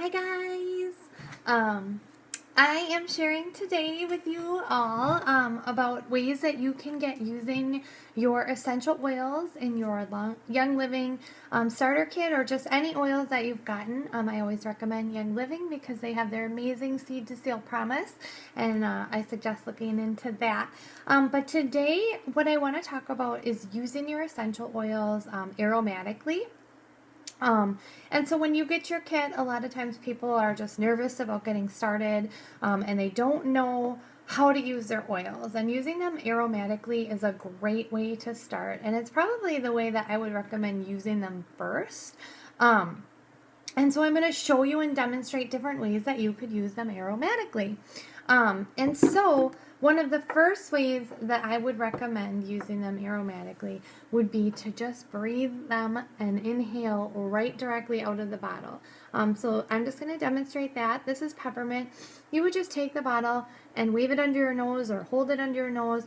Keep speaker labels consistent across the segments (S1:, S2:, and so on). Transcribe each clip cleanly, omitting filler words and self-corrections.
S1: Hi guys! I am sharing today with you all about ways that you can get using your essential oils in your Young Living starter kit, or just any oils that you've gotten. I always recommend Young Living because they have their amazing seed to seal promise, and I suggest looking into that. But today what I want to talk about is using your essential oils aromatically. And so when you get your kit, a lot of times people are just nervous about getting started, and they don't know how to use their oils. And using them aromatically is a great way to start. And it's probably the way that I would recommend using them first. And so I'm going to show you and demonstrate different ways that you could use them aromatically. And so one of the first ways that I would recommend using them aromatically would be to just breathe them and inhale right directly out of the bottle. So I'm just going to demonstrate that. This is peppermint. You would just take the bottle and wave it under your nose or hold it under your nose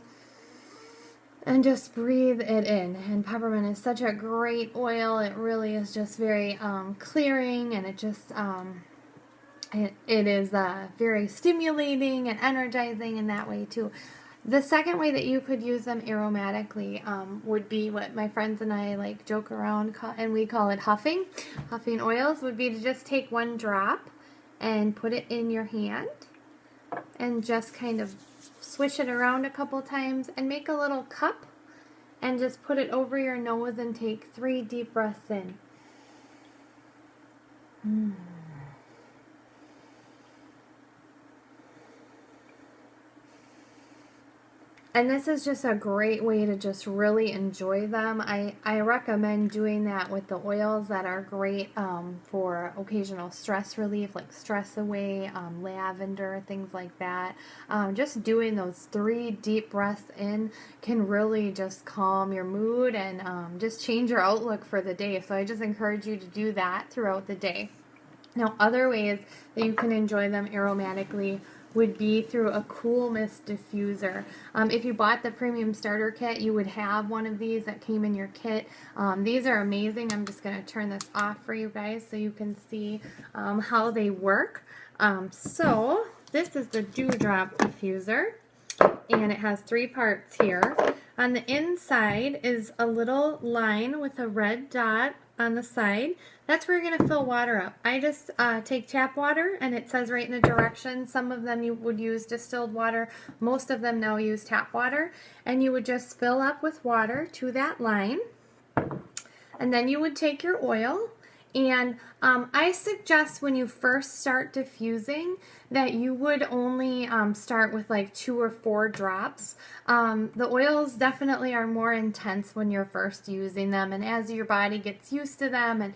S1: and just breathe it in. And peppermint is such a great oil. It really is just very clearing, and it just it is very stimulating and energizing in that way too. The second way that you could use them aromatically would be what my friends and I like joke around and we call it huffing. Huffing oils would be to just take one drop and put it in your hand and just kind of swish it around a couple times and make a little cup and just put it over your nose and take 3 deep breaths in. And this is just a great way to just really enjoy them. I recommend doing that with the oils that are great for occasional stress relief, like Stress Away, lavender, things like that. Just doing those 3 deep breaths in can really just calm your mood and just change your outlook for the day. So I just encourage you to do that throughout the day. Now, other ways that you can enjoy them aromatically would be through a cool mist diffuser. If you bought the premium starter kit, you would have one of these that came in your kit. These are amazing. I'm just going to turn this off for you guys so you can see how they work. So this is the dewdrop diffuser, and it has 3 parts here. On the inside is a little line with a red dot on the side. That's where you're going to fill water up. I just take tap water, and it says right in the directions. Some of them you would use distilled water. Most of them now use tap water. And you would just fill up with water to that line. And then you would take your oil. And I suggest when you first start diffusing that you would only start with like 2 or 4 drops. The oils definitely are more intense when you're first using them, and as your body gets used to them and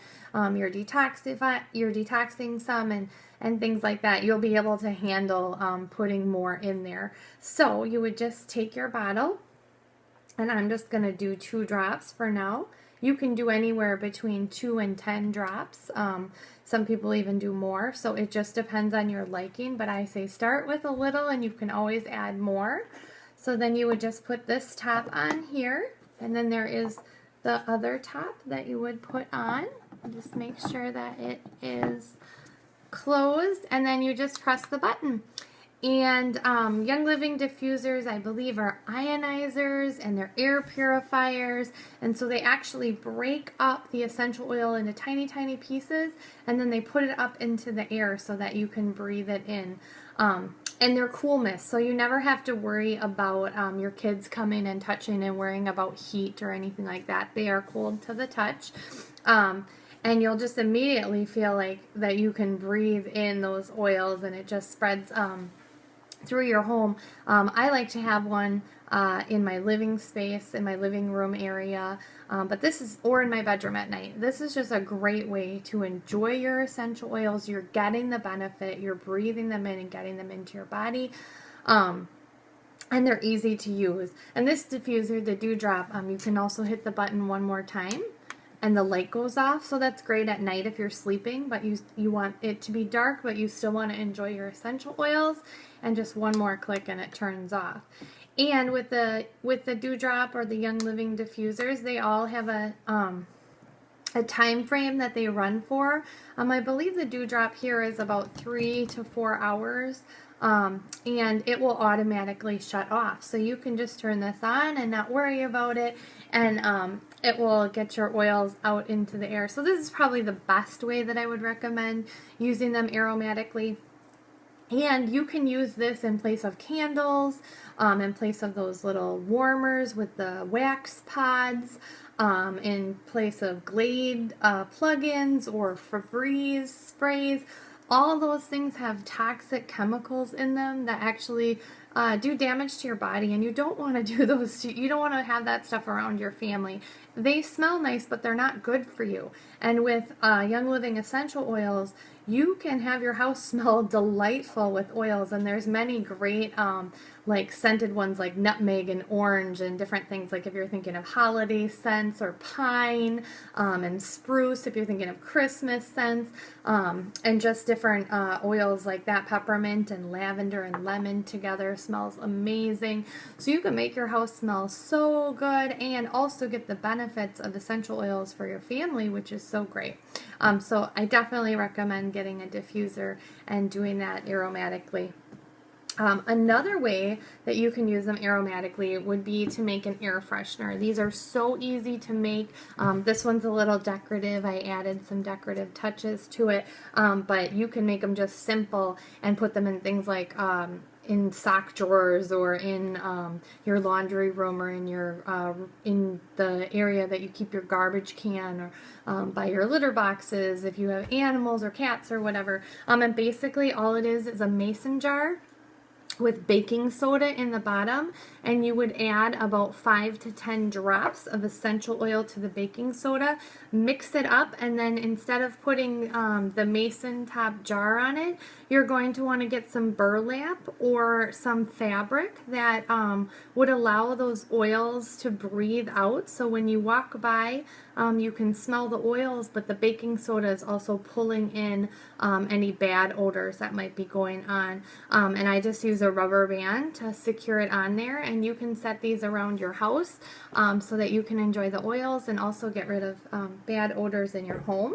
S1: you're detoxing some and things like that, you'll be able to handle putting more in there. So you would just take your bottle, and I'm just going to do 2 drops for now. You can do anywhere between 2 and 10 drops. Some people even do more, so it just depends on your liking, but I say start with a little and you can always add more. So then you would just put this top on here, and then there is the other top that you would put on. Just make sure that it is closed, and then you just press the button. And Young Living diffusers, I believe, are ionizers, and they're air purifiers, and so they actually break up the essential oil into tiny, tiny pieces, and then they put it up into the air so that you can breathe it in. And they're cool mist, so you never have to worry about your kids coming and touching and worrying about heat or anything like that. They are cold to the touch. And you'll just immediately feel like that you can breathe in those oils, and it just spreads through your home. I like to have one in my living space, in my living room area, but this is, or in my bedroom at night. This is just a great way to enjoy your essential oils. You're getting the benefit, you're breathing them in and getting them into your body. And they're easy to use. And this diffuser, the dewdrop, you can also hit the button one more time and the light goes off, so that's great at night if you're sleeping, but you want it to be dark, but you still want to enjoy your essential oils, and just one more click and it turns off. And with the dewdrop or the Young Living diffusers, they all have a a time frame that they run for. I believe the dewdrop here is about 3 to 4 hours, and it will automatically shut off. So you can just turn this on and not worry about it, and it will get your oils out into the air. So this is probably the best way that I would recommend using them aromatically. And you can use this in place of candles, in place of those little warmers with the wax pods, in place of Glade plug-ins or Febreze sprays. All those things have toxic chemicals in them that actually do damage to your body, and you don't want to do those. You don't want to have that stuff around your family. They smell nice, but they're not good for you. And with Young Living essential oils, you can have your house smell delightful with oils, and there's many great like scented ones like nutmeg and orange and different things, like if you're thinking of holiday scents, or pine and spruce if you're thinking of Christmas scents, and just different oils like that. Peppermint and lavender and lemon together smells amazing. So you can make your house smell so good and also get the benefits of essential oils for your family, which is so great. So I definitely recommend getting a diffuser and doing that aromatically. Another way that you can use them aromatically would be to make an air freshener. These are so easy to make. This one's a little decorative. I added some decorative touches to it, but you can make them just simple and put them in things like in sock drawers, or in your laundry room, or in your in the area that you keep your garbage can, or by your litter boxes if you have animals or cats or whatever. And basically all it is a mason jar with baking soda in the bottom, and you would add about 5 to 10 drops of essential oil to the baking soda, mix it up, and then instead of putting the mason top jar on it, you're going to want to get some burlap or some fabric that would allow those oils to breathe out. So when you walk by, you can smell the oils, but the baking soda is also pulling in any bad odors that might be going on. And I just use a rubber band to secure it on there, and you can set these around your house so that you can enjoy the oils and also get rid of bad odors in your home.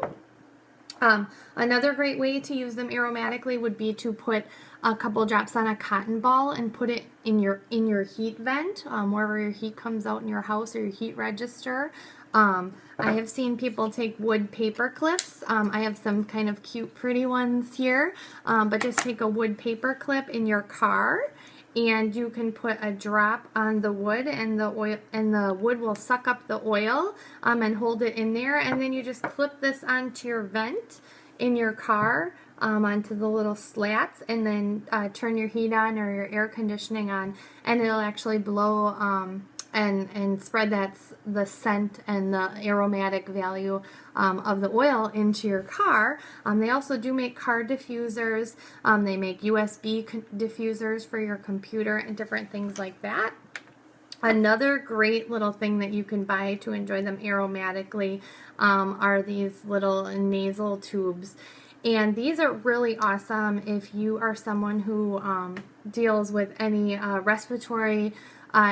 S1: Another great way to use them aromatically would be to put a couple drops on a cotton ball and put it in your heat vent, wherever your heat comes out in your house, or your heat register. I have seen people take wood paper clips. I have some kind of cute, pretty ones here, but just take a wood paper clip in your car, and you can put a drop on the wood, and the oil, and the wood will suck up the oil and hold it in there, and then you just clip this onto your vent in your car, onto the little slats, and then turn your heat on or your air conditioning on, and it'll actually blow and spread the scent and the aromatic value of the oil into your car. They also do make car diffusers. They make USB diffusers for your computer and different things like that. Another great little thing that you can buy to enjoy them aromatically are these little nasal tubes. And these are really awesome if you are someone who deals with any respiratory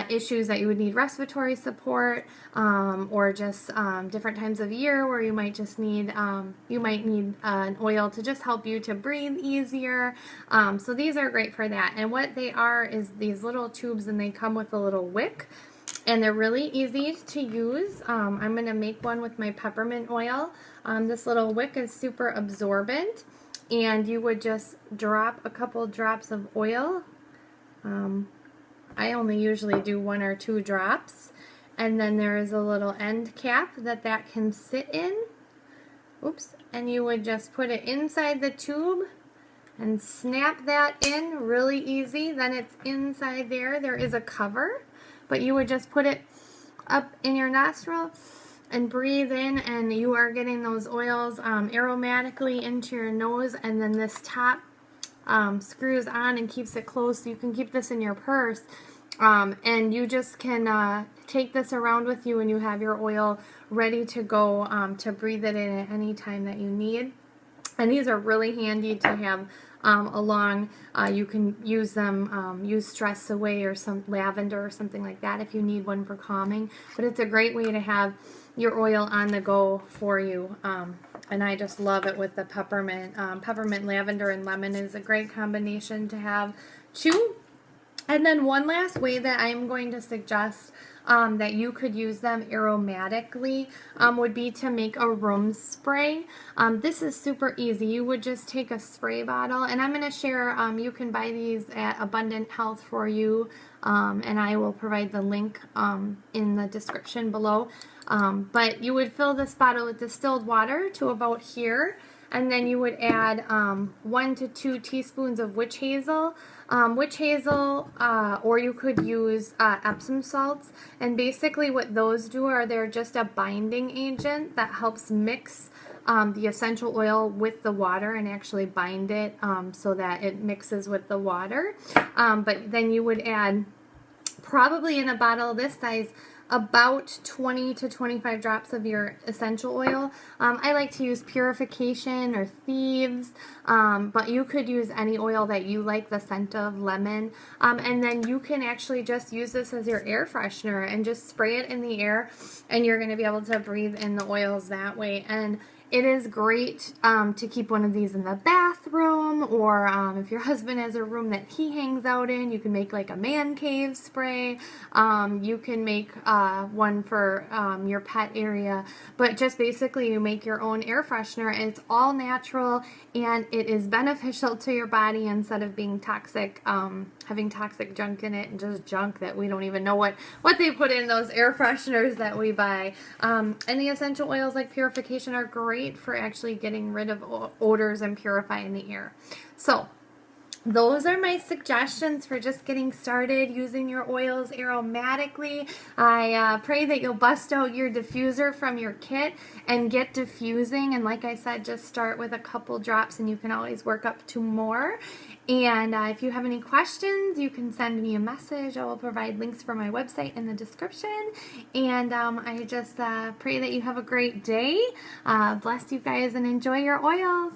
S1: issues that you would need respiratory support, or just different times of year where you might just need an oil to just help you to breathe easier. So these are great for that. And what they are is these little tubes, and they come with a little wick, and they're really easy to use. I'm going to make one with my peppermint oil. This little wick is super absorbent, and you would just drop a couple drops of oil. I only usually do 1 or 2 drops, and then there is a little end cap that can sit in. Oops, and you would just put it inside the tube and snap that in really easy. Then it's inside there. There is a cover, but you would just put it up in your nostril and breathe in, and you are getting those oils aromatically into your nose, and then this top screws on and keeps it closed, so you can keep this in your purse, and you just can take this around with you, and you have your oil ready to go to breathe it in at any time that you need. And these are really handy to have along. You can use them, use stress away or some lavender or something like that if you need one for calming. But it's a great way to have your oil on the go for you. And I just love it with the peppermint. Peppermint, lavender, and lemon is a great combination to have too. And then one last way that I'm going to suggest that you could use them aromatically would be to make a room spray. This is super easy. You would just take a spray bottle, and I'm going to share, you can buy these at Abundant Health for You, and I will provide the link in the description below. But you would fill this bottle with distilled water to about here, and then you would add 1 to 2 teaspoons of witch hazel. Or you could use Epsom salts. And basically what those do are they're just a binding agent that helps mix the essential oil with the water and actually bind it so that it mixes with the water. But then you would add, probably in a bottle this size, about 20 to 25 drops of your essential oil. I like to use Purification or Thieves, but you could use any oil that you like the scent of, lemon. And then you can actually just use this as your air freshener and just spray it in the air, and you're going to be able to breathe in the oils that way. And it is great to keep one of these in the bathroom, or if your husband has a room that he hangs out in, you can make like a man cave spray. You can make one for your pet area, but just basically you make your own air freshener, and it's all natural, and it is beneficial to your body instead of being toxic, having toxic junk in it, and just junk that we don't even know what they put in those air fresheners that we buy. And the essential oils like Purification are great for actually getting rid of odors and purifying the air. So those are my suggestions for just getting started using your oils aromatically. I pray that you'll bust out your diffuser from your kit and get diffusing. And like I said, just start with a couple drops, and you can always work up to more. And if you have any questions, you can send me a message. I will provide links for my website in the description. And I just pray that you have a great day. Bless you guys and enjoy your oils.